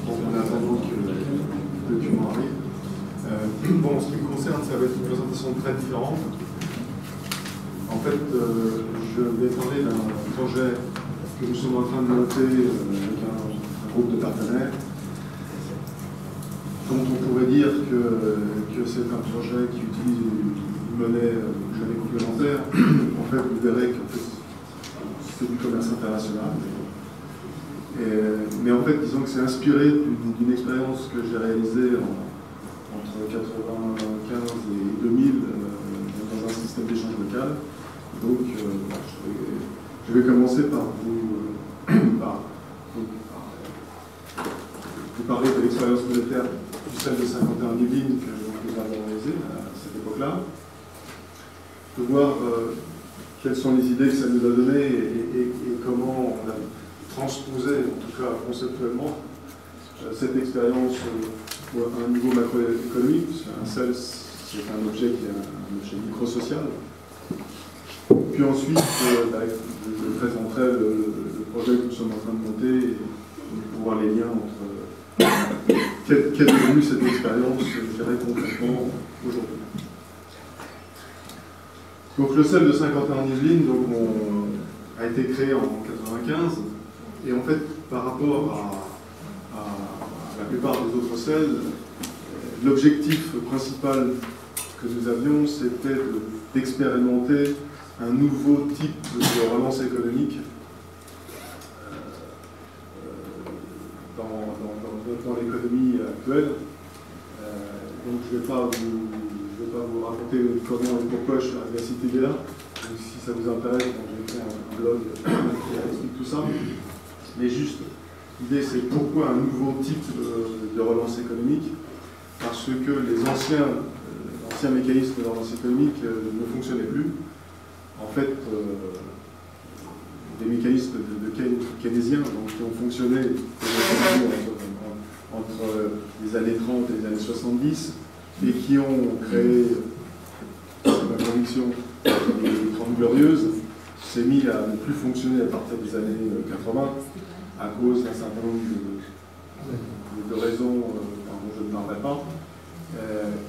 Donc on attend que le document arrive. Bon, en ce qui me concerne, ça va être une présentation très différente. En fait, je vais parler d'un projet que nous sommes en train de monter avec un groupe de partenaires, dont on pourrait dire que c'est un projet qui utilise une monnaie jamais complémentaire. En fait, vous verrez que c'est du commerce international. Mais en fait, disons que c'est inspiré d'une expérience que j'ai réalisée entre 1995 et 2000 dans un système d'échange local. Donc, je vais commencer par vous parler de l'expérience monétaire du celle de 51 Yvelines que nous avons réalisée à cette époque-là, de voir quelles sont les idées que ça nous a données et comment on a transposé, en tout cas conceptuellement, cette expérience à un niveau macroéconomique, parce qu'un CEL, c'est un objet qui est un objet microsocial. Puis ensuite, je présenterai le projet que nous sommes en train de monter et pour voir les liens entre quelle est devenue cette expérience, je dirais concrètement, aujourd'hui. Donc le CEL de 51 Yvelines a été créé en 1995, et en fait, par rapport à la plupart des autres CEL, l'objectif principal que nous avions, c'était d'expérimenter un nouveau type de relance économique dans l'économie actuelle. Donc je ne vais pas vous raconter comment et pourquoi je suis arrivé à cette idée-là. Donc si ça vous intéresse, j'ai fait un blog qui explique tout ça. Mais juste, l'idée c'est pourquoi un nouveau type de relance économique? Parce que les anciens mécanismes de relance économique ne fonctionnaient plus. En fait, des mécanismes keynésiens qui ont fonctionné entre les années 30 et les années 70 et qui ont créé, c'est ma conviction, les 30 glorieuses, s'est mis à ne plus fonctionner à partir des années 80 à cause d'un certain nombre de raisons dont je ne parlerai pas.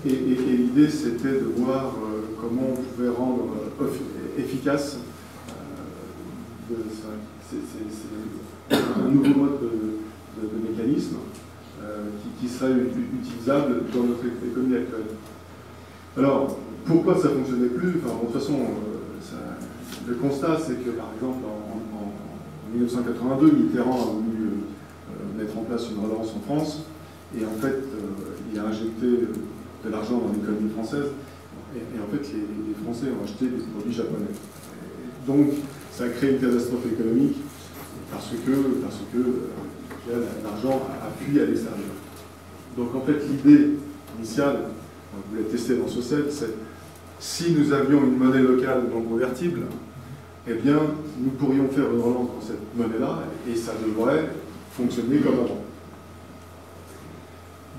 Et l'idée, c'était de voir comment on pouvait rendre efficace un nouveau mode de mécanisme qui serait utilisable dans notre économie actuelle. Alors, pourquoi ça ne fonctionnait plus? Enfin, bon, de toute façon, le constat, c'est que, par exemple, en 1982, Mitterrand a voulu mettre en place une relance en France, et en fait, il a injecté de l'argent dans l'économie française, et en fait, les Français ont acheté des produits japonais. Donc, ça a créé une catastrophe économique parce que l'argent a fui à l'extérieur. Donc, en fait, l'idée initiale, on voulait tester dans ce CEL, c'est si nous avions une monnaie locale non convertible, eh bien, nous pourrions faire une relance dans cette monnaie-là et ça devrait fonctionner comme avant.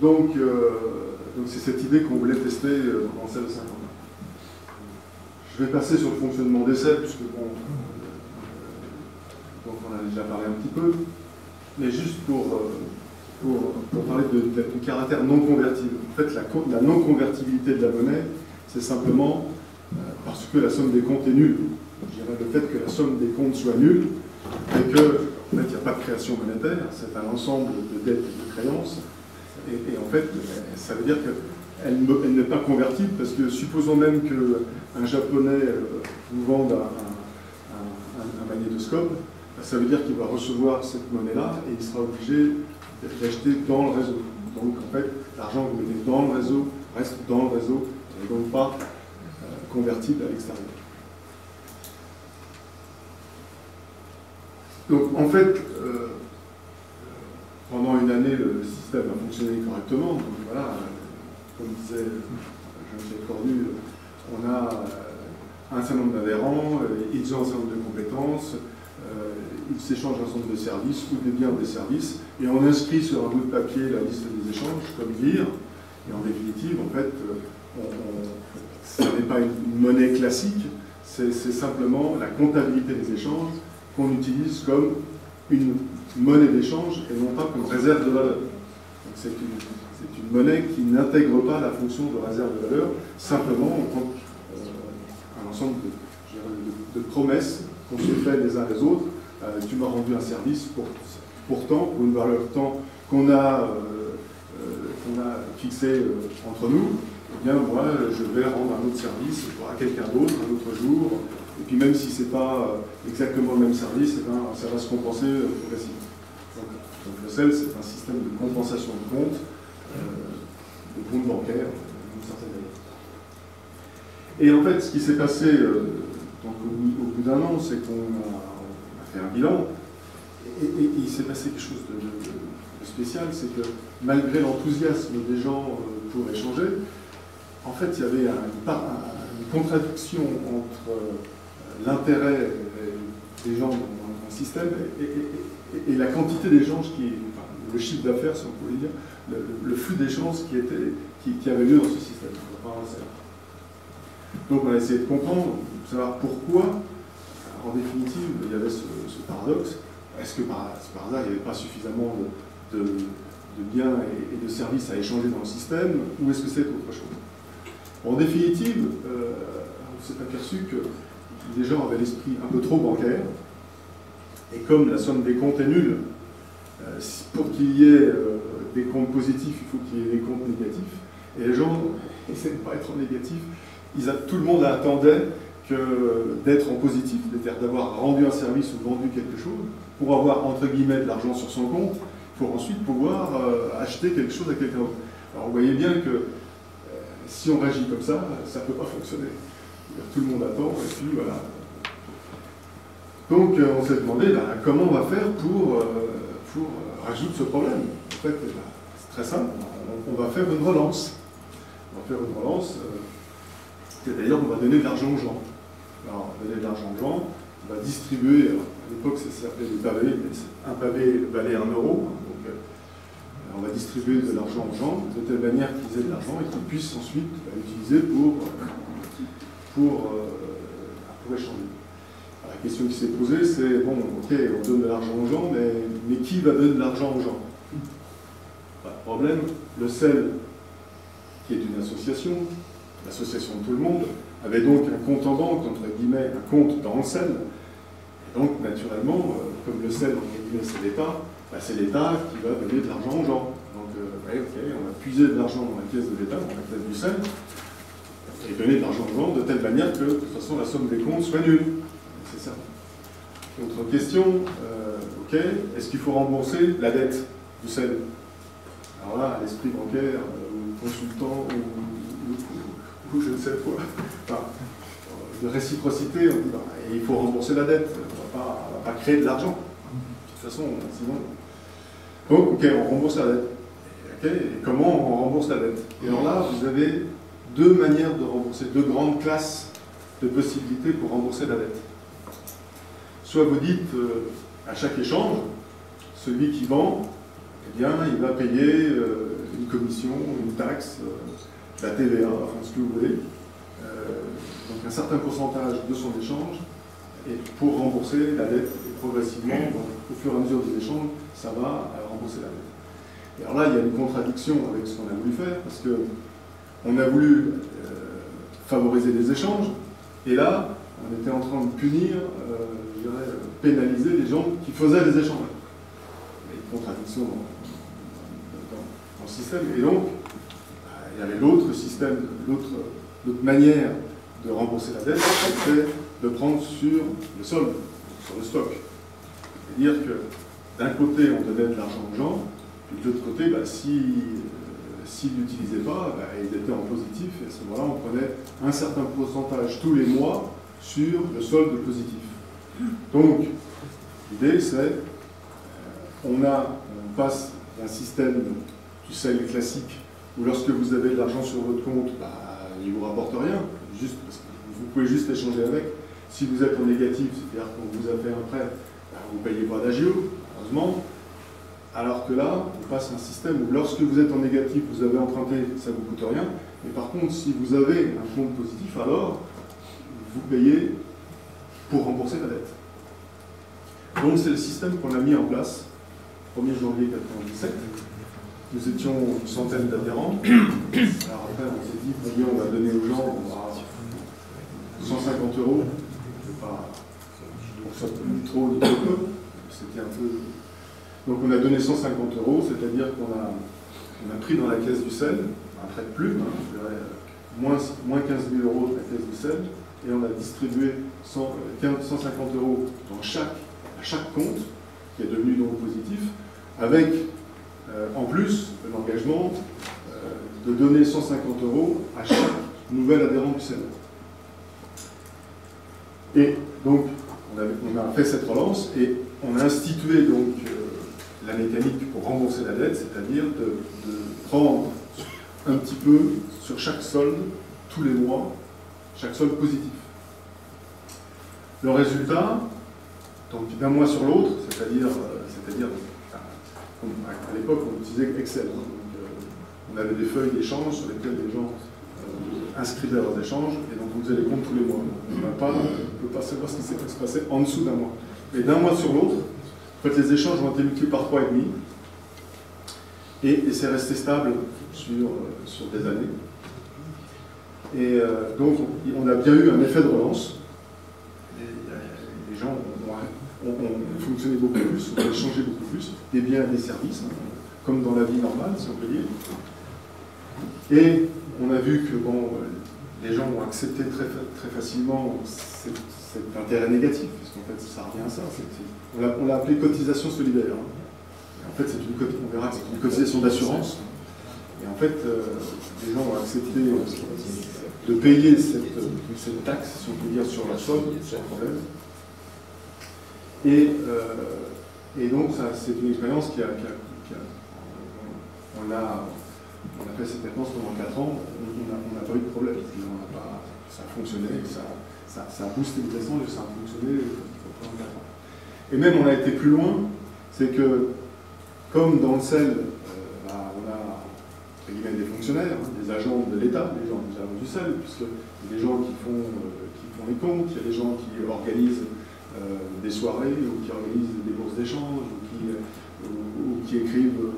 Donc c'est cette idée qu'on voulait tester dans CEL 50. Je vais passer sur le fonctionnement des CEL, puisque bon, donc on a déjà parlé un petit peu, mais juste pour parler du caractère non convertible. En fait, la non-convertibilité de la monnaie, c'est simplement parce que la somme des comptes est nulle. Je dirais le fait que la somme des comptes soit nulle, et que, en fait, il n'y a pas de création monétaire, c'est un ensemble de dettes et de créances, et en fait, ça veut dire qu'elle n'est pas convertible, parce que supposons même qu'un Japonais vous vende un magnétoscope, ça veut dire qu'il va recevoir cette monnaie-là, et il sera obligé d'acheter dans le réseau. Donc, en fait, l'argent que vous mettez dans le réseau reste dans le réseau, et donc pas convertible à l'extérieur. Donc, en fait, pendant une année, le système a fonctionné correctement. Donc, voilà, comme disait Jean-Michel Cornu, on a un certain nombre d'adhérents, ils ont un certain nombre de compétences, ils s'échangent un certain nombre de services, ou des biens ou des services, et on inscrit sur un bout de papier la liste des échanges, comme dire, et en définitive, en fait, ce n'est pas une monnaie classique, c'est simplement la comptabilité des échanges qu'on utilise comme une monnaie d'échange et non pas comme réserve de valeur. c'est une monnaie qui n'intègre pas la fonction de réserve de valeur, simplement on prend un ensemble de promesses qu'on se fait les uns les autres. Tu m'as rendu un service pour tant, pour une valeur tant qu'on a fixé entre nous. Eh bien, moi, je vais rendre un autre service à quelqu'un d'autre, un autre jour. Et puis même si ce n'est pas exactement le même service, eh bien, ça va se compenser progressivement. Donc le CEL, c'est un système de compensation de compte bancaire, d'une certaine manière. Et en fait, ce qui s'est passé donc, au bout d'un an, c'est qu'on a fait un bilan, et il s'est passé quelque chose de spécial, c'est que malgré l'enthousiasme des gens pour échanger, en fait, il y avait une contradiction entre l'intérêt des gens dans le système et la quantité d'échanges le chiffre d'affaires, si on pouvait dire, le flux d'échanges qui avait lieu dans ce système. Donc on a essayé de comprendre, de savoir pourquoi, en définitive, il y avait ce paradoxe. Est-ce que par hasard, il n'y avait pas suffisamment de biens et de services à échanger dans le système, ou est-ce que c'est autre chose? En définitive, on s'est aperçu que les gens avaient l'esprit un peu trop bancaire, et comme la somme des comptes est nulle, pour qu'il y ait des comptes positifs, il faut qu'il y ait des comptes négatifs, et les gens essaient de ne pas être en négatif. Tout le monde attendait d'être en positif, c'est-à-dire d'avoir rendu un service ou vendu quelque chose, pour avoir entre guillemets de l'argent sur son compte, pour ensuite pouvoir acheter quelque chose à quelqu'un d'autre. Alors vous voyez bien que si on réagit comme ça ne peut pas fonctionner. Tout le monde attend, et puis voilà. Donc on s'est demandé comment on va faire pour résoudre ce problème. En fait, c'est très simple, on va faire une relance. On va faire une relance, et d'ailleurs on va donner de l'argent aux gens. Alors on va donner de l'argent aux gens, on va distribuer, à l'époque ça s'appelait des pavés, mais un pavé valait 1 euro, donc on va distribuer de l'argent aux gens, de telle manière qu'ils aient de l'argent et qu'ils puissent ensuite l'utiliser pour échanger. Alors, la question qui s'est posée, c'est, bon, ok, on donne de l'argent aux gens, mais qui va donner de l'argent aux gens? Pas de problème, le CEL, qui est une association, l'association de tout le monde, avait donc un compte en banque, entre guillemets, un compte dans le CEL. Et donc, naturellement, comme le CEL, entre guillemets, c'est l'État, c'est l'État qui va donner de l'argent aux gens. Donc, ok, on va puiser de l'argent dans la caisse de l'État, dans la caisse du CEL, et donner de l'argent aux gens de telle manière que, de toute façon, la somme des comptes soit nulle. C'est ça. Autre question, ok, est-ce qu'il faut rembourser la dette du CEL? Alors là, l'esprit bancaire, ou consultant, ou je ne sais quoi, enfin, de réciprocité, on dit, il faut rembourser la dette, on ne va pas créer de l'argent. De toute façon, sinon... Donc, ok, on rembourse la dette. Okay, et comment on rembourse la dette? Et alors là, vous avez deux manières de rembourser, deux grandes classes de possibilités pour rembourser la dette. Soit vous dites, à chaque échange, celui qui vend, eh bien, il va payer une commission, une taxe, la TVA, enfin ce que vous voulez, donc un certain pourcentage de son échange, et pour rembourser la dette, et progressivement, au fur et à mesure des échanges, ça va rembourser la dette. Et alors là, il y a une contradiction avec ce qu'on a voulu faire, parce qu'on a voulu favoriser les échanges, et là, on était en train de punir, je dirais, pénaliser les gens qui faisaient les échanges. Il y a une contradiction dans le système, et donc, il y avait l'autre système, l'autre manière de rembourser la dette, c'est de prendre sur le solde, sur le stock. C'est-à-dire que d'un côté, on donnait de l'argent aux gens, puis de l'autre côté, s'ils n'utilisaient pas, ils étaient en positif, et à ce moment-là, on prenait un certain pourcentage tous les mois sur le solde positif. Donc, l'idée, c'est on passe d'un système du CEL classique, où lorsque vous avez de l'argent sur votre compte, il ne vous rapporte rien, juste parce que vous pouvez juste échanger avec. Si vous êtes en négatif, c'est-à-dire qu'on vous a fait un prêt, vous ne payez pas d'agio, heureusement. Alors que là, on passe à un système où lorsque vous êtes en négatif, vous avez emprunté, ça ne vous coûte rien. Mais par contre, si vous avez un compte positif, alors vous payez pour rembourser la dette. Donc c'est le système qu'on a mis en place, 1er janvier 1997. nous étions une centaine d'adhérents. Alors après, on s'est dit, combien on va donner aux gens? On va 150 €. C'est pas pour ça ni trop ni trop peu. C'était un peu. Donc on a donné 150 €, c'est-à-dire qu'on a pris dans la caisse du sel, un trait de plume, hein, je dirais, moins 15 000 € de la caisse du sel, et on a distribué 150 € à chaque compte, qui est devenu donc positif, avec en plus l'engagement de donner 150 € à chaque nouvel adhérent du sel. Et donc on a fait cette relance et on a institué donc la mécanique pour rembourser la dette, c'est-à-dire de prendre un petit peu sur chaque solde, tous les mois, chaque solde positif. Le résultat, donc d'un mois sur l'autre, c'est-à-dire à l'époque on utilisait Excel, hein, donc, on avait des feuilles d'échange sur lesquelles les gens inscrivaient leurs échanges, et donc on faisait les comptes tous les mois. On ne peut pas savoir ce qui s'est passé en dessous d'un mois. Mais d'un mois sur l'autre, en fait, les échanges ont été multipliés par 3,5, et c'est resté stable sur des années. Et donc on a bien eu un effet de relance. Les gens ont fonctionné beaucoup plus, ont échangé beaucoup plus, des biens et des services, hein, comme dans la vie normale, si on peut dire. Et on a vu que bon, les gens ont accepté très facilement cet intérêt négatif, parce qu'en fait ça revient à ça. On l'a appelé cotisation solidaire. Hein. En fait, on verra que c'est une cotisation d'assurance. Et en fait, les gens ont accepté de payer cette taxe, si on peut dire, sur la somme, sans problème. Et donc, c'est une expérience on a fait cette dépense pendant 4 ans, on n'a pas eu de problème. Ça a fonctionné, ça a boosté les échanges et ça a fonctionné pendant 4 ans. Et même, on a été plus loin, c'est que, comme dans le sel, on a des fonctionnaires, des agents de l'État, des agents du sel, puisque il y a des gens qui font les comptes, il y a des gens qui organisent des soirées, ou qui organisent des bourses d'échange, ou qui écrivent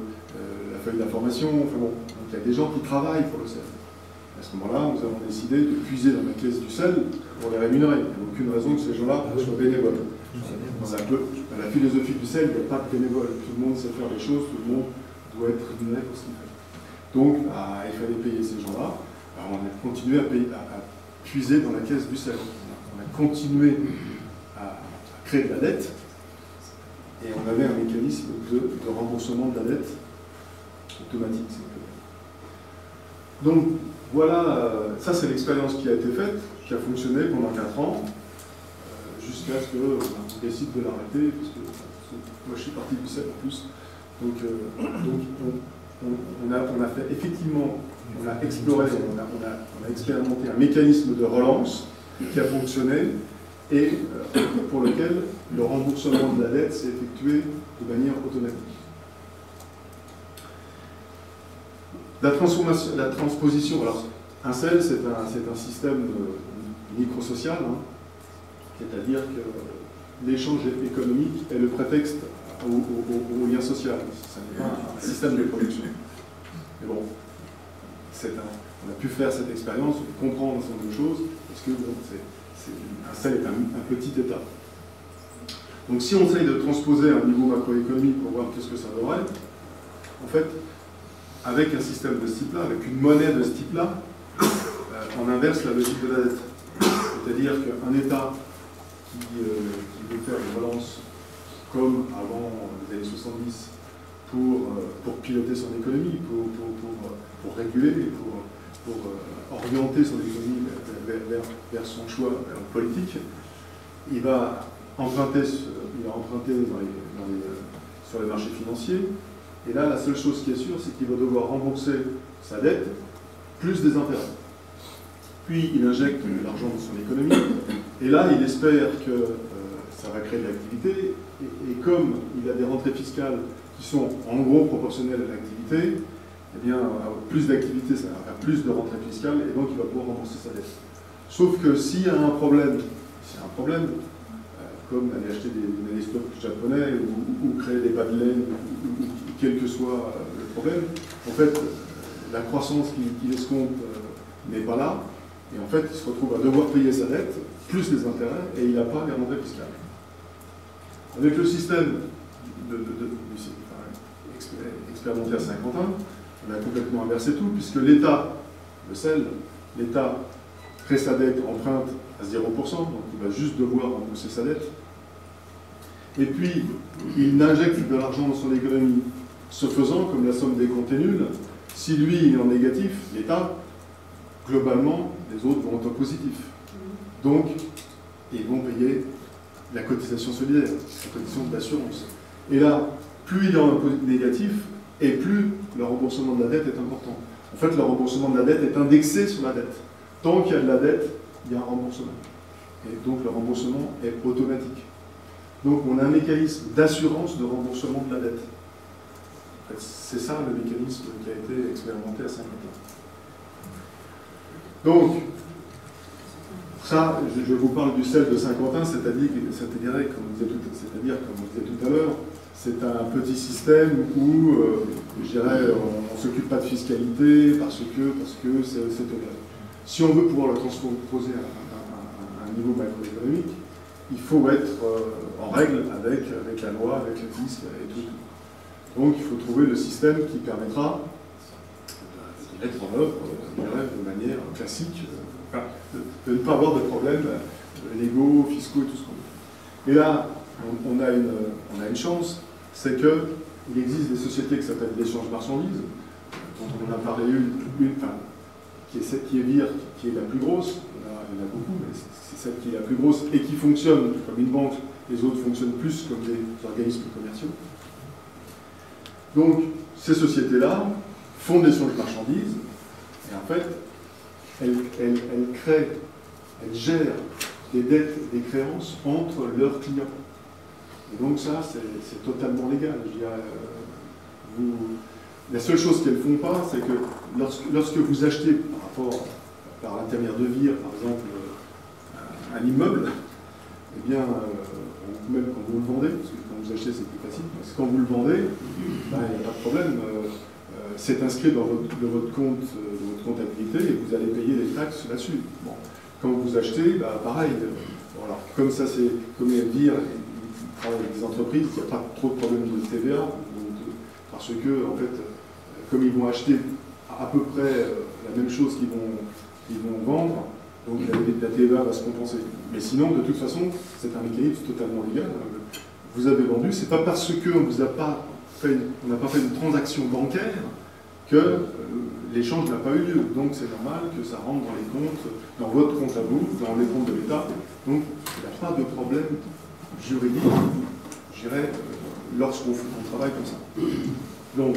la feuille d'information, enfin bon, donc il y a des gens qui travaillent pour le sel. À ce moment-là, nous avons décidé de puiser dans la caisse du sel pour les rémunérer. Il n'y a aucune raison que ces gens-là soient bénévoles. Dans la philosophie du sel, il n'y a pas de bénévoles. Tout le monde sait faire les choses, tout le monde doit être rémunéré pour ce qu'il fait. Donc, il fallait payer ces gens-là. On a continué à puiser dans la caisse du sel. On a continué à créer de la dette, et on avait un mécanisme de remboursement de la dette automatique, si on peut dire. Donc, voilà, ça c'est l'expérience qui a été faite, qui a fonctionné pendant 4 ans, jusqu'à ce qu'on décide de l'arrêter, parce que moi je suis parti du sel en plus. Donc on a fait effectivement, on a exploré, on a expérimenté un mécanisme de relance qui a fonctionné et pour lequel le remboursement de la dette s'est effectué de manière automatique. La transposition, alors un sel c'est un système microsocial, hein, c'est-à-dire que l'échange économique est le prétexte au lien social. Ce n'est pas un système de production. Mais bon, on a pu faire cette expérience, comprendre un certain nombre de choses, parce que bon, un sel est un petit État. Donc si on essaye de transposer un niveau macroéconomique pour voir qu'est-ce que ça donnerait, en fait, avec un système de ce type-là, avec une monnaie de ce type-là, on inverse la logique de la dette. C'est-à-dire qu'un État qui veut faire une relance comme avant les années 70 pour piloter son économie, pour réguler, pour orienter son économie vers son choix politique, il va emprunter sur les marchés financiers. Et là, la seule chose qui est sûre, c'est qu'il va devoir rembourser sa dette plus des intérêts. Puis il injecte de l'argent dans son économie, et là il espère que ça va créer de l'activité, et comme il a des rentrées fiscales qui sont en gros proportionnelles à l'activité, eh bien plus d'activité, ça va faire plus de rentrées fiscales, et donc il va pouvoir rembourser sa dette. Sauf que s'il y a un problème, comme aller acheter des stocks japonais ou créer des bas de laine, ou quel que soit le problème. En fait, la croissance qu'il escompte n'est pas là, et en fait, il se retrouve à devoir payer sa dette, plus les intérêts, et il n'a pas les rentrées fiscales. Avec le système expérimenté à Saint-Quentin, on a complètement inversé tout, puisque l'État, le CEL, l'État crée sa dette, emprunte à 0%, donc il va juste devoir rembourser sa dette. Et puis, il injecte de l'argent dans son économie. Ce faisant, comme la somme des comptes est nulle, si lui est en négatif, l'État, globalement, les autres vont être en positif. Donc, ils vont payer la cotisation solidaire, la cotisation d'assurance. Et là, plus il est en négatif, et plus le remboursement de la dette est important. En fait, le remboursement de la dette est indexé sur la dette. Tant qu'il y a de la dette, il y a un remboursement. Et donc, le remboursement est automatique. Donc, on a un mécanisme d'assurance de remboursement de la dette. En fait, c'est ça le mécanisme qui a été expérimenté à Saint-Quentin. Donc, ça, je vous parle du CEL de Saint-Quentin, c'est-à-dire, comme on disait tout à l'heure, c'est un petit système où, je dirais, on ne s'occupe pas de fiscalité parce que c'est total. Si on veut pouvoir le transposer à un niveau macroéconomique, il faut être en règle avec la loi, avec le fisc et tout. Donc il faut trouver le système qui permettra de mettre en œuvre de manière classique, de ne pas avoir de problèmes légaux, fiscaux et tout ce qu'on veut. Et là, on a une chance, c'est qu'il existe des sociétés qui s'appellent l'échange marchandises, dont on a parlé qui est VIR, qui est la plus grosse. Il y en a beaucoup, mais c'est celle qui est la plus grosse et qui fonctionne comme une banque. Les autres fonctionnent plus comme des organismes commerciaux. Donc, ces sociétés-là font de l'échange de marchandises, et en fait, elles créent, elles gèrent des dettes et des créances entre leurs clients. Et donc ça, c'est totalement légal. La seule chose qu'elles ne font pas, c'est que lorsque vous achetez par l'intermédiaire de VIR, par exemple, un immeuble, eh bien, même quand vous le vendez, parce que quand vous achetez c'est plus facile, parce que quand vous le vendez, il n'y a pas de problème, c'est inscrit dans votre compte, votre comptabilité et vous allez payer des taxes là-dessus. Bon. Quand vous achetez, pareil, voilà. Comme ça c'est comme VIR, ils travaillent avec des entreprises, il n'y a pas trop de problème de TVA, parce que en fait, comme ils vont acheter à peu près la même chose qu'ils vont vendre, donc la TVA va se compenser. Mais sinon, de toute façon, c'est un mécanisme totalement légal. Vous avez vendu, c'est pas parce qu'on n'a pas fait une transaction bancaire que l'échange n'a pas eu lieu. Donc c'est normal que ça rentre dans les comptes, dans votre compte à vous, dans les comptes de l'État. Donc il n'y a pas de problème juridique, je dirais, lorsqu'on travaille comme ça. Donc,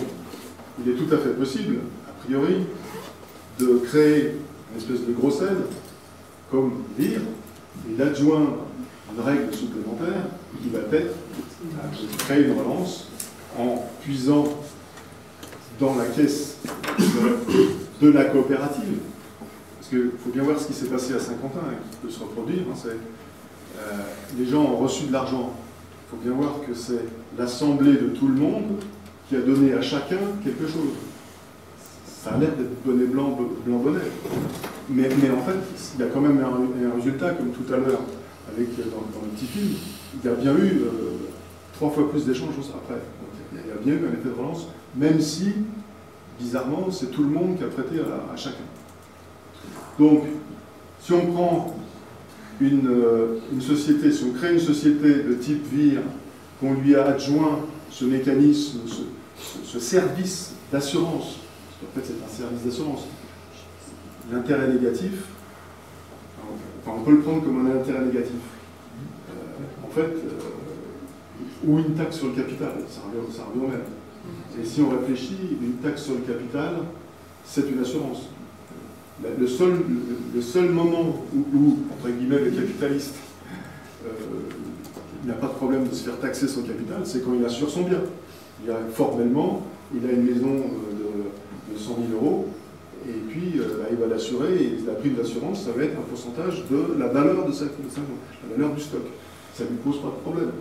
il est tout à fait possible, a priori, de créer une espèce de grosse aide, comme VIR, et d'adjoindre une règle supplémentaire qui va être de créer une relance en puisant dans la caisse de la coopérative. Parce qu'il faut bien voir ce qui s'est passé à Saint-Quentin et qui peut se reproduire. Les gens ont reçu de l'argent. Il faut bien voir que c'est l'assemblée de tout le monde qui a donné à chacun quelque chose. Ça a l'air d'être bonnet blanc, blanc bonnet. Mais en fait, il y a quand même un résultat, comme tout à l'heure, dans le petit film, il y a bien eu 3 fois plus d'échanges après. Donc, il y a bien eu un effet de relance, même si, bizarrement, c'est tout le monde qui a prêté à chacun. Donc, si on prend une société, si on crée une société de type VIR, qu'on lui a adjoint ce mécanisme, ce service d'assurance, parce qu'en fait c'est un service d'assurance, l'intérêt négatif, enfin, on peut le prendre comme un intérêt négatif, en fait, ou une taxe sur le capital, ça revient au même. Et si on réfléchit, une taxe sur le capital, c'est une assurance. Le seul moment où, entre guillemets, le capitaliste n'a pas de problème de se faire taxer son capital, c'est quand il assure son bien. Formellement, il a une maison de 100 000 euros, et puis il va l'assurer, et la prime d'assurance, ça va être un pourcentage de la valeur de la valeur du stock. ça ne lui pose pas de problème.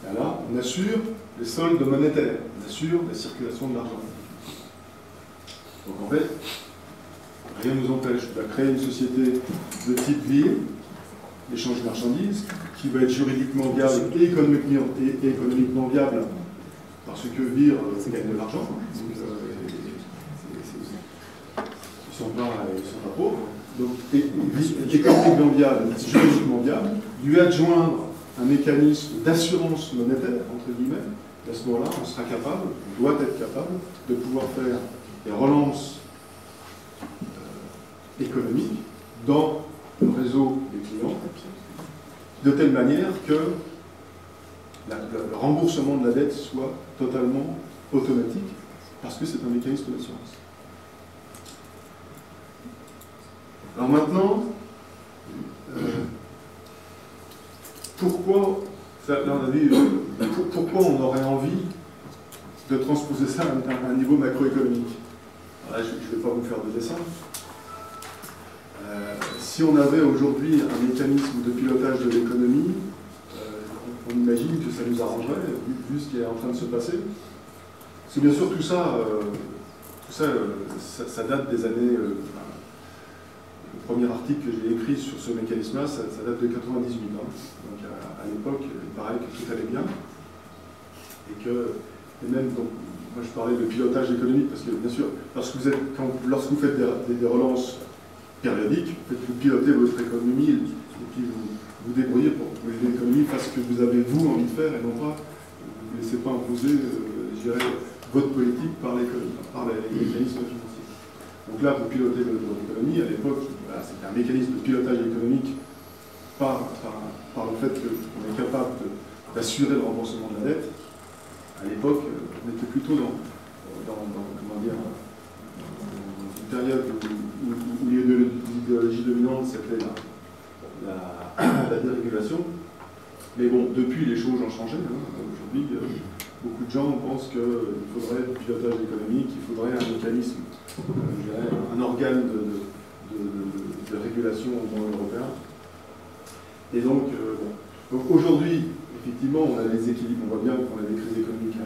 Et là, on assure les soldes monétaires, on assure la circulation de l'argent. Donc en fait, rien ne nous empêche de créer une société de type VIR, échange de marchandises, qui va être juridiquement viable et économiquement viable, parce que VIR gagne de l'argent. Ils ne sont pas pauvres. Donc, économiquement viable, juridiquement viable, lui adjoindre un mécanisme d'assurance monétaire, entre guillemets, et à ce moment-là, on sera capable, on doit être capable, de pouvoir faire des relances économiques dans le réseau des clients, de telle manière que le remboursement de la dette soit totalement automatique, parce que c'est un mécanisme d'assurance. Alors maintenant, pourquoi on aurait envie de transposer ça à un niveau macroéconomique? Alors là, je ne vais pas vous faire de dessin. Si on avait aujourd'hui un mécanisme de pilotage de l'économie, on imagine que ça nous arrangerait, vu ce qui est en train de se passer. C'est bien sûr tout ça, ça date des années... Le premier article que j'ai écrit sur ce mécanisme-là, ça date de 98 ans. Donc à l'époque, il paraît que tout allait bien. Et même, donc, moi je parlais de pilotage économique, parce que bien sûr, lorsque vous faites des relances périodiques, vous pilotez votre économie et puis vous débrouillez pour que l'économie fasse ce que vous avez vous envie de faire et non pas, vous ne laissez pas imposer, je dirais, votre politique par les mécanismes financiers. Donc là, vous pilotez votre économie. À l'époque, voilà, c'était un mécanisme de pilotage économique par le fait qu'on est capable d'assurer le remboursement de la dette. À l'époque, on était plutôt dans une période où l'idéologie dominante, c'était la dérégulation. Mais bon, depuis, les choses ont changé. Aujourd'hui, beaucoup de gens pensent qu'il faudrait du pilotage économique, il faudrait un mécanisme, je dirais, un organe de régulation au niveau européen. Et donc aujourd'hui, effectivement, on a des équilibres, on voit bien qu'on a des crises économiques à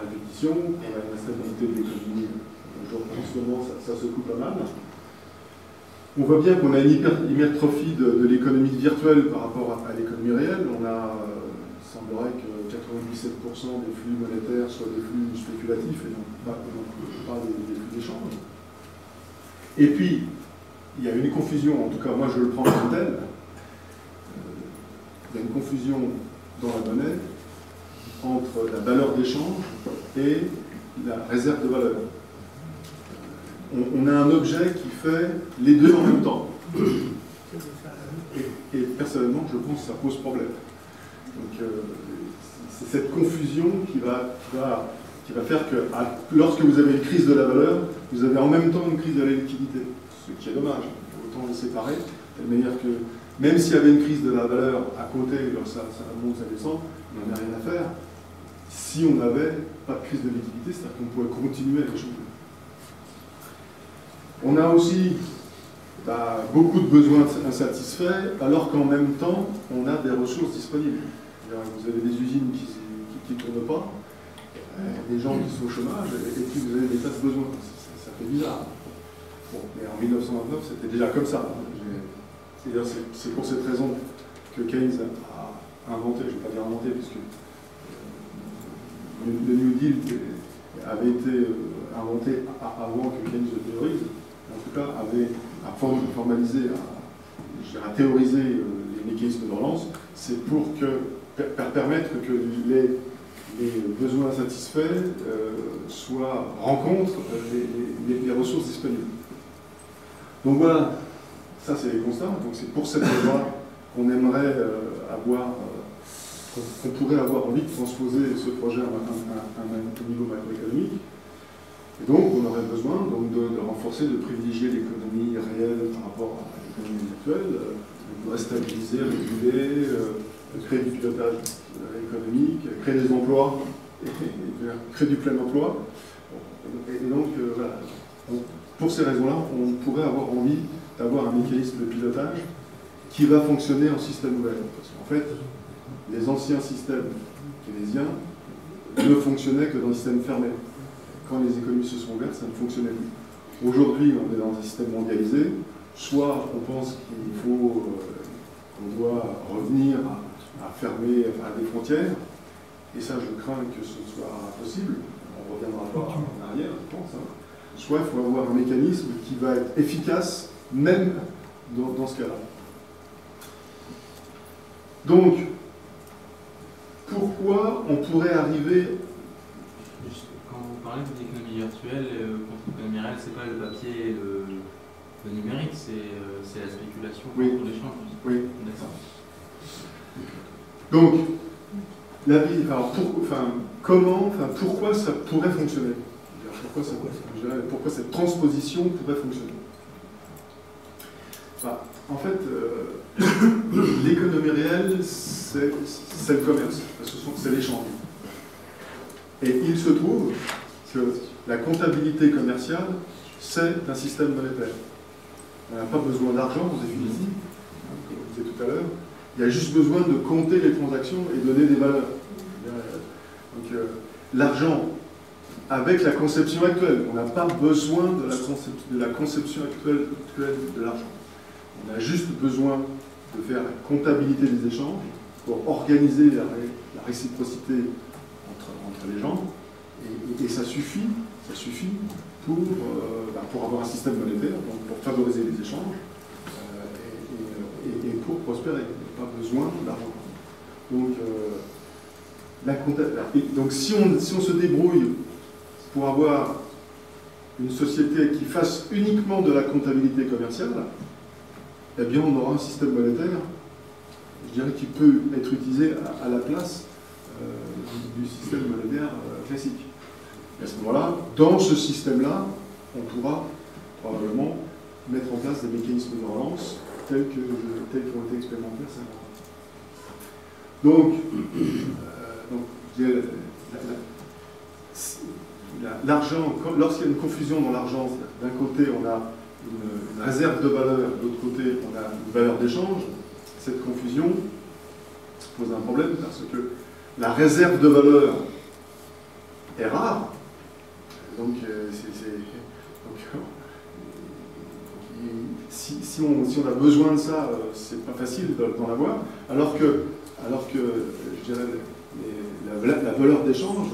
répétition, on a une instabilité de l'économie. En ce moment, ça secoue pas mal. On voit bien qu'on a une hypertrophie de l'économie virtuelle par rapport à l'économie réelle. Il semblerait que 97% des flux monétaires soient des flux spéculatifs et non pas des flux d'échange. Et puis, il y a une confusion, en tout cas moi je le prends comme tel, il y a une confusion dans la monnaie entre la valeur d'échange et la réserve de valeur. On a un objet qui fait les deux en même temps. Et personnellement, je pense que ça pose problème. Donc, c'est cette confusion qui va faire que lorsque vous avez une crise de la valeur, vous avez en même temps une crise de la liquidité. Ce qui est dommage. Autant les séparer, de telle manière que même s'il y avait une crise de la valeur à côté, ça monte, ça descend, on n'en a rien à faire. Si on n'avait pas de crise de liquidité, c'est-à-dire qu'on pouvait continuer à échanger. On a aussi beaucoup de besoins insatisfaits, alors qu'en même temps, on a des ressources disponibles. Vous avez des usines qui ne tournent pas, des gens qui sont au chômage, et puis vous avez des tas de besoins. Ça fait bizarre. Bon, mais en 1929, c'était déjà comme ça. C'est pour cette raison que Keynes a inventé, je ne vais pas dire inventé, puisque le New Deal avait été inventé avant que Keynes le théorise. En tout cas, avait formalisé, à théoriser les mécanismes de relance, c'est pour permettre que les besoins satisfaits rencontrent les ressources disponibles. Donc voilà, ça c'est les constats. Donc c'est pour cette raison qu'on aimerait qu'on pourrait avoir envie de transposer ce projet à un niveau macroéconomique. Et donc, on aurait besoin de renforcer, de privilégier l'économie réelle par rapport à l'économie virtuelle, de restabiliser, réguler, créer du pilotage économique, créer des emplois, créer du plein emploi. Et donc, voilà. Donc, pour ces raisons-là, on pourrait avoir envie d'avoir un mécanisme de pilotage qui va fonctionner en système ouvert. Parce qu'en fait, les anciens systèmes keynésiens ne fonctionnaient que dans le système fermé. Quand les économies se sont ouvertes, ça ne fonctionnait plus. Aujourd'hui, on est dans un système mondialisé. Soit on pense qu'on doit revenir à fermer à des frontières, et ça, je crains que ce soit possible. On ne reviendra pas en arrière, je pense. Hein. Soit il faut avoir un mécanisme qui va être efficace, même dans ce cas-là. Donc, pourquoi on pourrait arriver... Quand vous parlez d'économie virtuelle contre l'économie réelle, c'est pas le papier et le numérique, c'est la spéculation contre l'échange. Oui. D'accord. Donc, pourquoi ça pourrait fonctionner? Pourquoi cette transposition pourrait fonctionner? En fait, l'économie réelle, c'est le commerce, c'est l'échange. Et il se trouve que la comptabilité commerciale, c'est un système monétaire. On n'a pas besoin d'argent, en définitive, comme je disais tout à l'heure. Il y a juste besoin de compter les transactions et donner des valeurs. Donc, l'argent, avec la conception actuelle, on n'a pas besoin de la conception actuelle de l'argent. On a juste besoin de faire la comptabilité des échanges pour organiser la réciprocité entre les gens, et ça suffit pour avoir un système monétaire, donc pour favoriser les échanges et pour prospérer. Il n'y a pas besoin d'argent. Donc, si on se débrouille pour avoir une société qui fasse uniquement de la comptabilité commerciale, eh bien on aura un système monétaire, je dirais, qui peut être utilisé à la place du système monétaire classique. Et à ce moment-là, dans ce système-là, on pourra probablement mettre en place des mécanismes de relance tels qui ont été expérimentés à Saint-Laurent. Donc, l'argent, lorsqu'il y a une confusion dans l'argent, d'un côté on a une réserve de valeur, de l'autre côté on a une valeur d'échange, cette confusion pose un problème parce que la réserve de valeur est rare, donc si on a besoin de ça, c'est pas facile d'en avoir, alors que je dirais, la valeur d'échange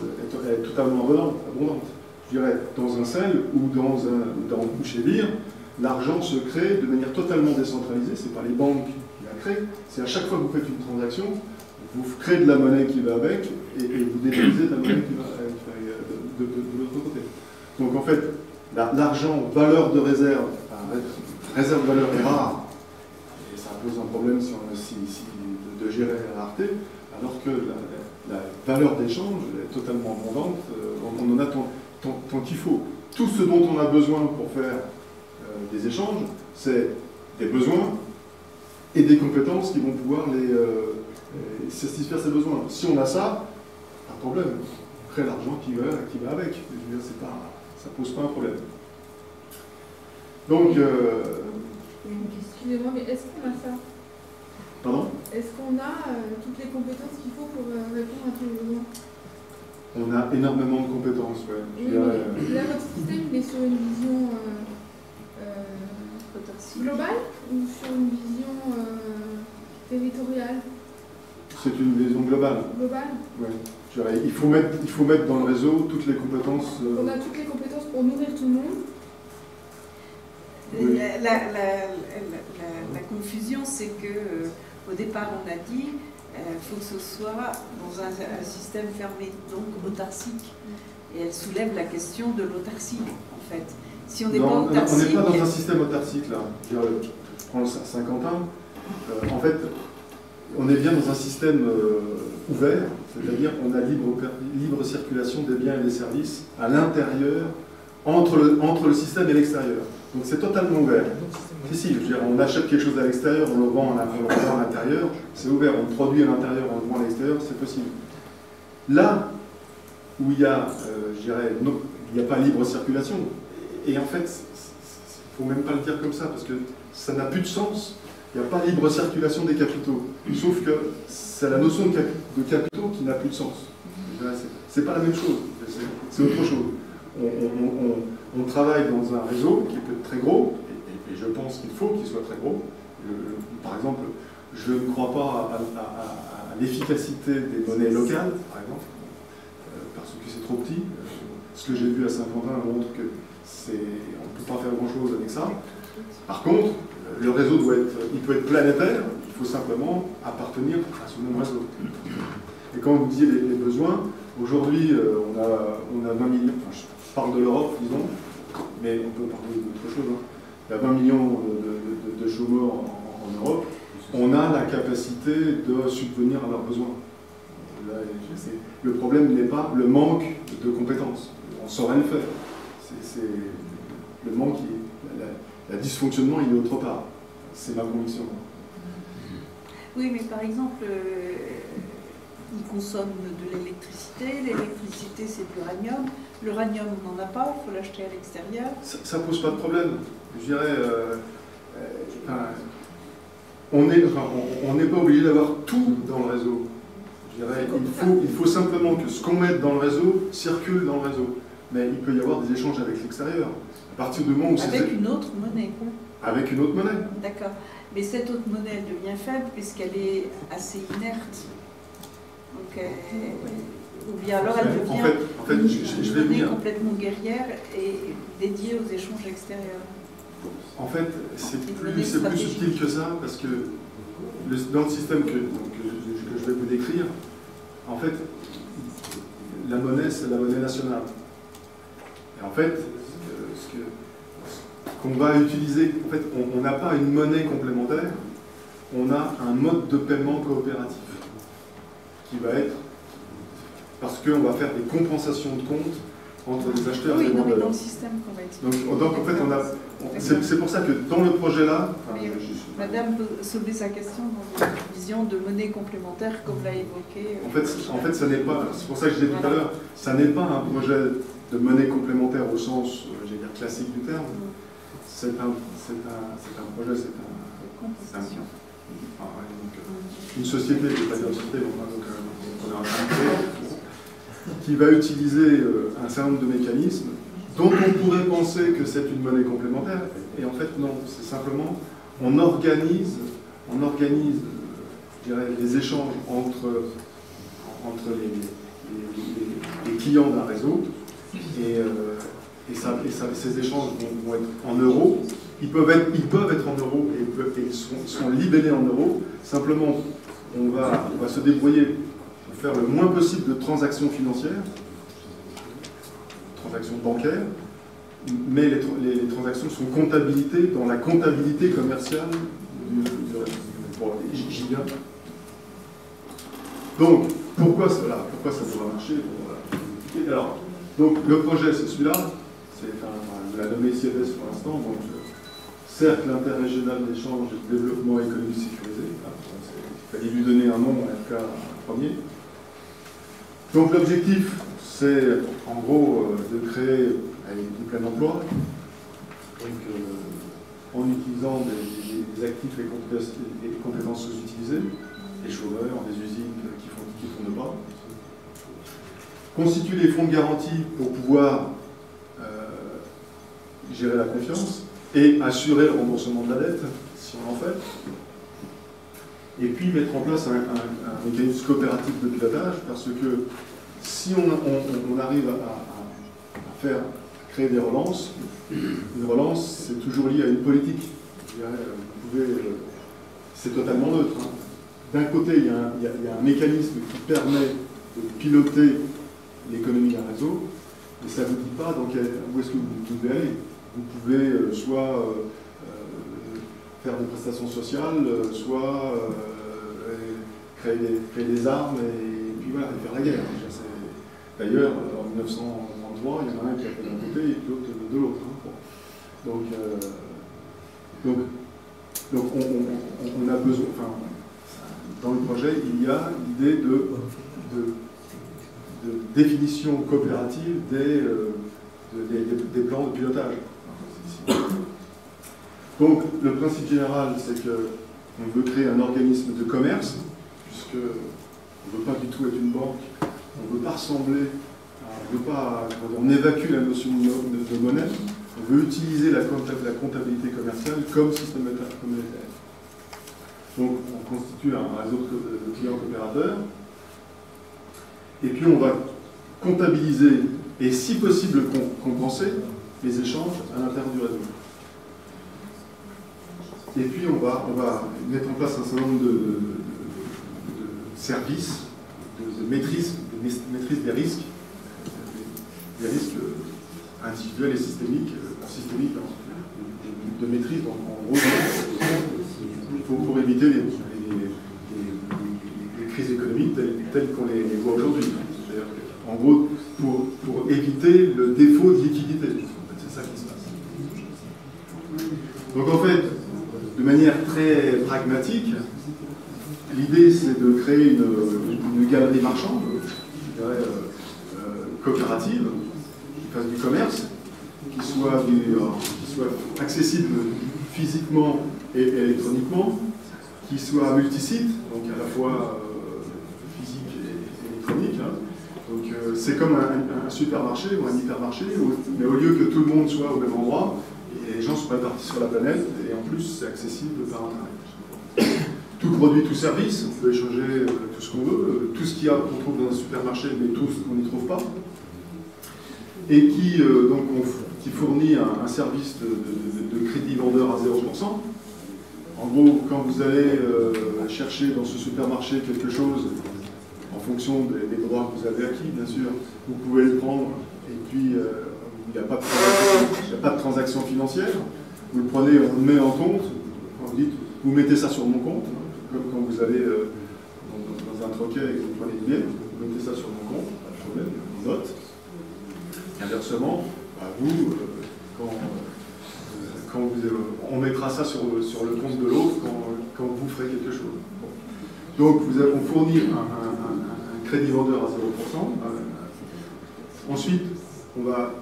est totalement abondante. Je dirais, dans un sel ou dans chez Vire, l'argent se crée de manière totalement décentralisée, c'est pas les banques qui la créent, c'est à chaque fois que vous faites une transaction, vous créez de la monnaie qui va avec et vous détruisez de la monnaie qui va de l'autre côté. Donc en fait, l'argent, valeur de réserve, réserve de valeur est rare, et ça pose un problème de gérer la rareté, alors que la valeur d'échange est totalement abondante, on en a tant qu'il faut. Tout ce dont on a besoin pour faire des échanges, c'est des besoins et des compétences qui vont pouvoir satisfaire ces besoins. Si on a ça, pas de problème. On crée l'argent qui va avec. Je veux dire, ça ne pose pas un problème. Donc... Excusez-moi, mais est-ce qu'on a ça? Pardon? Est-ce qu'on a toutes les compétences qu'il faut pour répondre à tous les besoins? On a énormément de compétences, ouais. Oui, là, votre système, il est sur une vision globale ou sur une vision territoriale? C'est une vision globale. Globale? Oui. Il faut mettre dans le réseau toutes les compétences. On a toutes les compétences pour nourrir tout le monde. Oui. La confusion, c'est que au départ, on a dit faut que ce soit dans un système fermé, donc autarcique. Et elle soulève la question de l'autarcie, en fait. Si on n'est pas autarcique... On n'est pas dans un système autarcique, là. Je prends Saint-Quentin. En fait, on est bien dans un système ouvert, c'est-à-dire qu'on a libre circulation des biens et des services à l'intérieur, entre le système et l'extérieur. Donc c'est totalement ouvert. Si, je veux dire, on achète quelque chose à l'extérieur, on le vend à l'intérieur, c'est ouvert, on le produit à l'intérieur, on le vend à l'extérieur, c'est possible. Là où il y a, je dirais, il n'y a pas libre circulation, et en fait, il ne faut même pas le dire comme ça, parce que ça n'a plus de sens. Il n'y a pas libre circulation des capitaux. Sauf que c'est la notion de capitaux qui n'a plus de sens. C'est pas la même chose, c'est autre chose. On travaille dans un réseau qui peut être très gros, et je pense qu'il faut qu'il soit très gros. Par exemple, je ne crois pas à l'efficacité des monnaies locales, par exemple, parce que c'est trop petit. Ce que j'ai vu à Saint-Quentin montre que on ne peut pas faire grand-chose avec ça. Par contre, le réseau il peut être planétaire, il faut simplement appartenir à ce même réseau. Et quand vous disiez les besoins, aujourd'hui, on a 20 millions, enfin, je parle de l'Europe, disons, mais on peut parler d'autre chose. Hein. Il y a 20 millions de chômeurs en Europe. On a la capacité de subvenir à leurs besoins. Là, le problème n'est pas le manque de compétences. On saurait le faire. C'est le manque, le dysfonctionnement, il est autre part. C'est ma conviction. Oui, mais par exemple, ils consomment de l'électricité. L'électricité, c'est de l'uranium. L'uranium, on n'en a pas, il faut l'acheter à l'extérieur. Ça ne pose pas de problème. Je dirais, on n'est pas obligé d'avoir tout dans le réseau. Je dirais, il faut simplement que ce qu'on mette dans le réseau circule dans le réseau. Mais il peut y avoir des échanges avec l'extérieur. À partir du moment où avec une autre monnaie. Avec une autre monnaie. D'accord. Mais cette autre monnaie, elle devient faible puisqu'elle est assez inerte. Donc, ou bien alors elle devient une monnaie complètement guerrière et dédiée aux échanges extérieurs. En fait, c'est plus subtil que ça, parce que dans le système que je vais vous décrire, en fait, la monnaie, c'est la monnaie nationale. Et en fait, ce qu'on va utiliser, en fait, on n'a pas une monnaie complémentaire, on a un mode de paiement coopératif, qui va être, parce qu'on va faire des compensations de comptes entre les acheteurs et les vendeurs. Oui, dans le système qu'on va expliquer. Donc en fait, c'est pour ça que dans le projet-là... Madame peut soulever sa question dans une vision de monnaie complémentaire, comme l'a évoqué. En fait, ça n'est pas... C'est pour ça que je disais tout à l'heure, ça n'est pas un projet de monnaie complémentaire au sens, j'allais dire, classique du terme. C'est un projet, une société, je ne vais pas dire une société, on est en train de créer, qui va utiliser un certain nombre de mécanismes dont on pourrait penser que c'est une monnaie complémentaire, et en fait non, c'est simplement, on organise je dirais, les échanges entre les clients d'un réseau, et ces échanges vont être en euros. Ils peuvent être en euros et ils sont libellés en euros. Simplement, on va se débrouiller pour faire le moins possible de transactions financières, transactions bancaires, mais les transactions sont comptabilisées dans la comptabilité commerciale du réseau. Bon, j'y viens. Donc, pourquoi ça doit marcher? Alors, donc, le projet, c'est celui-là. Je l'ai nommé CEDES pour l'instant. Donc, Cercle interrégional d'échange et de développement économique sécurisé. Il fallait lui donner un nom, en tout cas un premier. Donc, l'objectif, c'est en gros de créer du plein emploi. Donc, en utilisant des actifs et compétences sous-utilisées, des chômeurs, des usines qui font de pas. Constituer les fonds de garantie pour pouvoir gérer la confiance et assurer le remboursement de la dette, si on en fait. Et puis mettre en place un mécanisme coopératif de pilotage, parce que si on arrive à créer des relances, une relance, c'est toujours lié à une politique. C'est totalement neutre. Hein. D'un côté, il y a un mécanisme qui permet de piloter l'économie d'un réseau, mais ça ne vous dit pas où est-ce que vous devez aller. Vous pouvez soit faire des prestations sociales, soit créer des armes et puis voilà, et faire la guerre. D'ailleurs, en 1933, il y en a un qui a fait d'un côté et l'autre de l'autre. Hein. Donc on a besoin, enfin, dans le projet, il y a l'idée de définition coopérative des plans de pilotage. Donc, le principe général, c'est que on veut créer un organisme de commerce, puisque on ne veut pas du tout être une banque, on ne veut pas ressembler, on évacue la notion de monnaie, on veut utiliser la comptabilité commerciale comme système monétaire. Donc on constitue un réseau de clients coopérateurs, et puis on va comptabiliser et si possible compenser les échanges à l'intérieur du réseau. Et puis on va mettre en place un certain nombre de services, de maîtrise des risques individuels et systémiques, de maîtrise en gros pour éviter les crises économiques telles qu'on les voit aujourd'hui. C'est-à-dire en gros pour éviter le défaut de liquidité. C'est ça qui se passe. Donc en fait, de manière très pragmatique, l'idée c'est de créer une galerie marchande, je dirais, coopérative, qui fasse du commerce, qui soit accessible physiquement et électroniquement, qui soit multisite, donc à la fois physique et électronique. Hein. Donc c'est comme un supermarché ou un hypermarché, mais au lieu que tout le monde soit au même endroit, et les gens sont répartis sur la planète, et en plus c'est accessible par Internet. Tout produit, tout service, on peut échanger tout ce qu'on veut, tout ce qu'il y a qu'on trouve dans un supermarché, mais tout ce qu'on n'y trouve pas, et qui fournit un service de crédit vendeur à 0%. En gros, quand vous allez chercher dans ce supermarché quelque chose, en fonction des droits que vous avez acquis, bien sûr, vous pouvez le prendre, et puis il n'y a pas de transaction financière. Vous le prenez, on le met en compte, vous dites, vous mettez ça sur mon compte, comme quand vous allez dans un troquet et que vous prenez une bière, vous mettez ça sur mon compte, pas de problème, une note. Inversement, on mettra ça sur le compte de l'autre quand vous ferez quelque chose. Donc on fournit un crédit vendeur à 0%. Ensuite, on va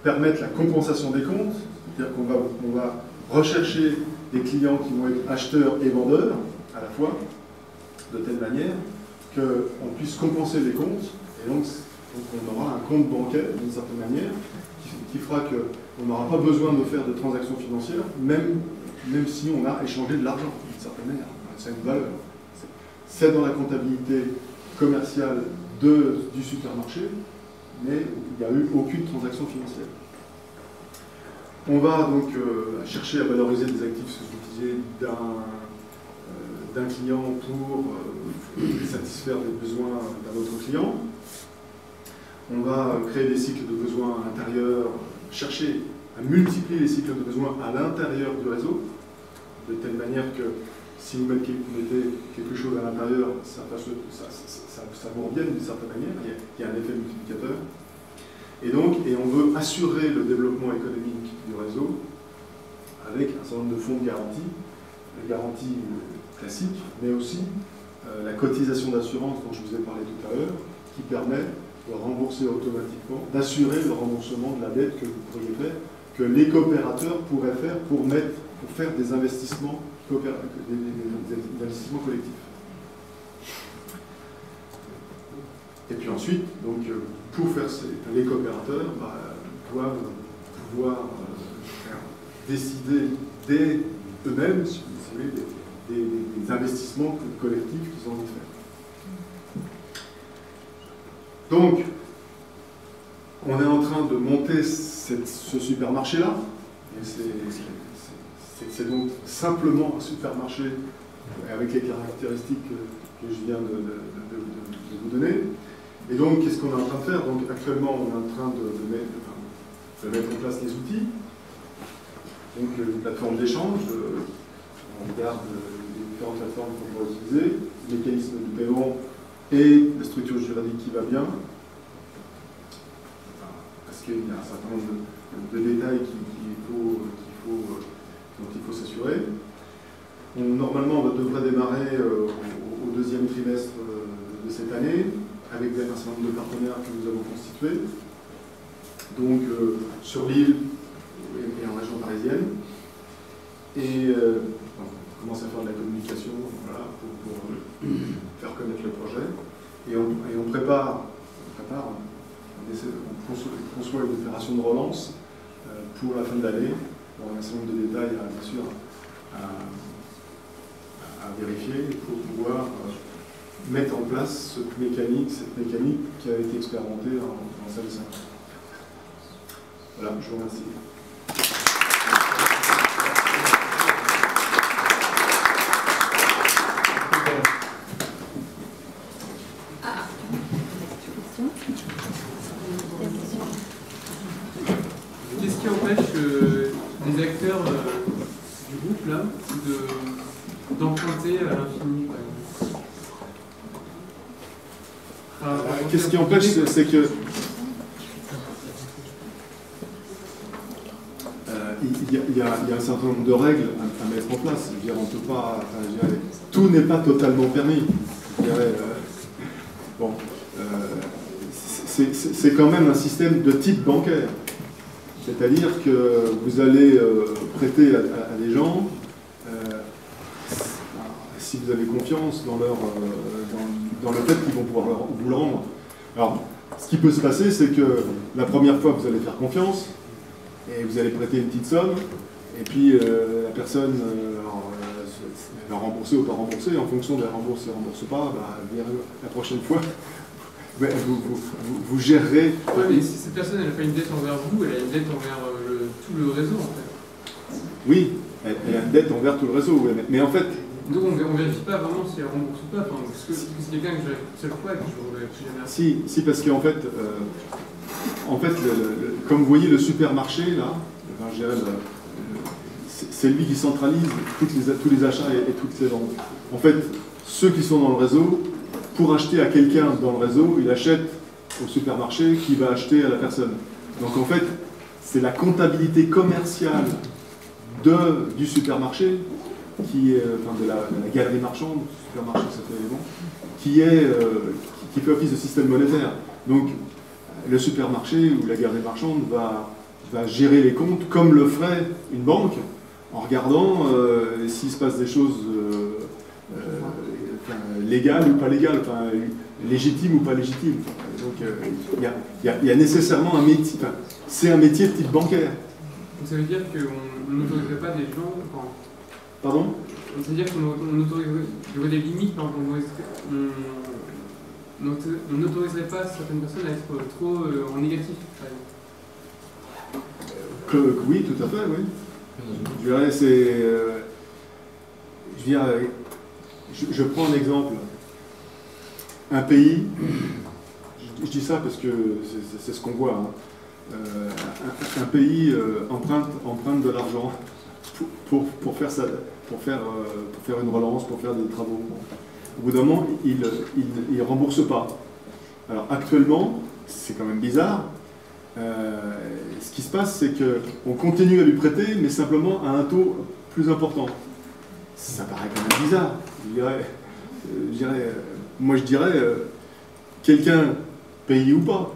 permettre la compensation des comptes, c'est-à-dire qu'on va rechercher des clients qui vont être acheteurs et vendeurs à la fois, de telle manière qu'on puisse compenser les comptes, et donc on aura un compte bancaire d'une certaine manière qui fera qu'on n'aura pas besoin de faire de transactions financières, même si on a échangé de l'argent d'une certaine manière. C'est une valeur. C'est dans la comptabilité commerciale du supermarché, mais il n'y a eu aucune transaction financière. On va donc chercher à valoriser des actifs sous-utilisés d'un client pour satisfaire les besoins d'un autre client. On va créer des cycles de besoins intérieurs, chercher à multiplier les cycles de besoins à l'intérieur du réseau, de telle manière que si vous mettez quelque chose à l'intérieur, ça vous revienne d'une certaine manière, il y a un effet multiplicateur. Et on veut assurer le développement économique du réseau avec un certain nombre de fonds de garantie, les garanties classiques, mais aussi la cotisation d'assurance dont je vous ai parlé tout à l'heure, qui permet de rembourser automatiquement, d'assurer le remboursement de la dette que vous pourriez faire, que les coopérateurs pourraient faire pour faire des investissements collectifs. Et puis ensuite, donc, pour faire les coopérateurs doivent pouvoir décider dès eux-mêmes, si vous voulez, des investissements collectifs qu'ils ont envie de faire. Donc, on est en train de monter ce supermarché-là. C'est donc simplement un supermarché avec les caractéristiques que je viens de vous donner. Et donc, qu'est-ce qu'on est en train de faire? Donc, actuellement, on est en train de mettre en place les outils. Donc, une plateforme d'échange, on regarde les différentes plateformes qu'on pourra utiliser, le mécanisme de paiement et la structure juridique qui va bien. Parce qu'il y a un certain nombre de détails dont il faut s'assurer. Normalement, on devrait démarrer au deuxième trimestre de cette année, avec un certain nombre de partenaires que nous avons constitués, donc sur l'île et en région parisienne. Et commence à faire de la communication, voilà, pour faire connaître le projet. Et on prépare, on conçoit une opération de relance pour la fin de l'année. Bon, il y a un certain nombre de détails, bien sûr, à vérifier pour pouvoir mettre en place cette mécanique qui a été expérimentée en salle 5. Voilà, je vous remercie. Qu'est-ce qui empêche les acteurs du groupe là d'emprunter à l'infini, par exemple? Qu'est-ce qui empêche, c'est que il y a un certain nombre de règles à mettre en place. Je veux dire, on peut pas, tout n'est pas totalement permis. Je dirais, bon, c'est quand même un système de type bancaire. C'est-à-dire que vous allez prêter à des gens, si vous avez confiance dans le fait qu'ils vont pouvoir vous le rendre. Alors, ce qui peut se passer, c'est que la première fois, vous allez faire confiance, et vous allez prêter une petite somme, et puis la personne va rembourser ou pas rembourser, en fonction de la rembourse et rembourse pas, la prochaine fois, vous gérerez. Oui, mais si cette personne n'a pas une dette envers vous, elle a une dette envers tout le réseau, en fait. Oui, elle a une dette envers tout le réseau, mais en fait... Donc on ne vérifie pas vraiment si elle rembourse ou pas, parce que c'est quelqu'un que j'ai une seule fois et que je ne reverrai plus jamais. Si, parce qu'en fait, comme vous voyez le supermarché, là, c'est lui qui centralise tous les achats et toutes les ventes. En fait, ceux qui sont dans le réseau, pour acheter à quelqu'un dans le réseau, il achète au supermarché qui va acheter à la personne. Donc en fait, c'est la comptabilité commerciale du supermarché, qui est, de la galerie marchande, supermarché ça fait bon, qui fait office de système monétaire. Donc le supermarché ou la galerie marchande va gérer les comptes comme le ferait une banque, en regardant s'il se passe des choses légales ou pas légales, légitimes ou pas légitimes. Donc il y a nécessairement un métier, c'est un métier de type bancaire. Donc ça veut dire qu'on n'autoriserait pas des gens... Pardon? Ça veut dire qu'on autoriserait des limites, on n'autoriserait pas certaines personnes à être trop en négatif, par exemple. Oui, tout à fait, oui. Je dirais, je prends un exemple. Un pays, je dis ça parce que c'est ce qu'on voit, hein. Un pays emprunte de l'argent pour faire une relance, pour faire des travaux. Au bout d'un moment, il ne rembourse pas. Alors actuellement, c'est quand même bizarre. Ce qui se passe, c'est qu'on continue à lui prêter, mais simplement à un taux plus important. Ça paraît quand même bizarre. Moi je dirais, quelqu'un, payé ou pas,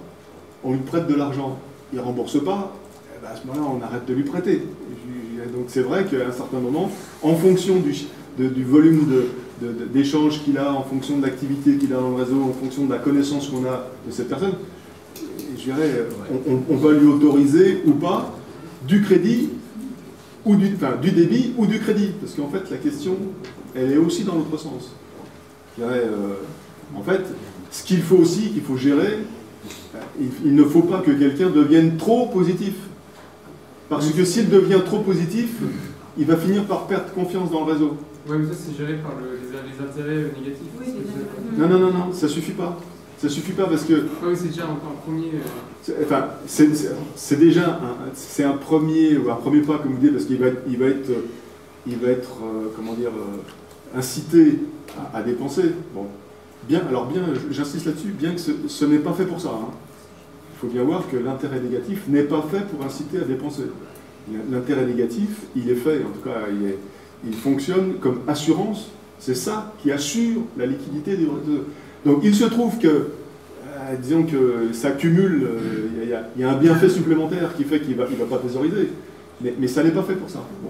on lui prête de l'argent, il ne rembourse pas, à ce moment-là, on arrête de lui prêter. Donc c'est vrai qu'à un certain moment, en fonction du volume d'échanges qu'il a, en fonction de l'activité qu'il a dans le réseau, en fonction de la connaissance qu'on a de cette personne, je dirais, on va lui autoriser ou pas du crédit, ou du débit ou du crédit. Parce qu'en fait, la question, elle est aussi dans l'autre sens. Je dirais, en fait, ce qu'il faut gérer, il ne faut pas que quelqu'un devienne trop positif. Parce que s'il devient trop positif, il va finir par perdre confiance dans le réseau. Oui, mais ça, c'est géré par les intérêts négatifs. Oui, Non, ça suffit pas. Ça suffit pas parce que... Oui, c'est déjà un premier... c'est déjà un premier pas, comme vous dites, parce qu'il va être comment dire, incité à dépenser. Bon. Bien, j'insiste là-dessus, bien que ce n'est pas fait pour ça. Hein. Il faut bien voir que l'intérêt négatif n'est pas fait pour inciter à dépenser. L'intérêt négatif, il est fait, en tout cas, il fonctionne comme assurance. C'est ça qui assure la liquidité des réseaux. Donc il se trouve que, disons que ça cumule, il y a un bienfait supplémentaire qui fait qu'il ne va pas thésauriser. Mais ça n'est pas fait pour ça. Bon.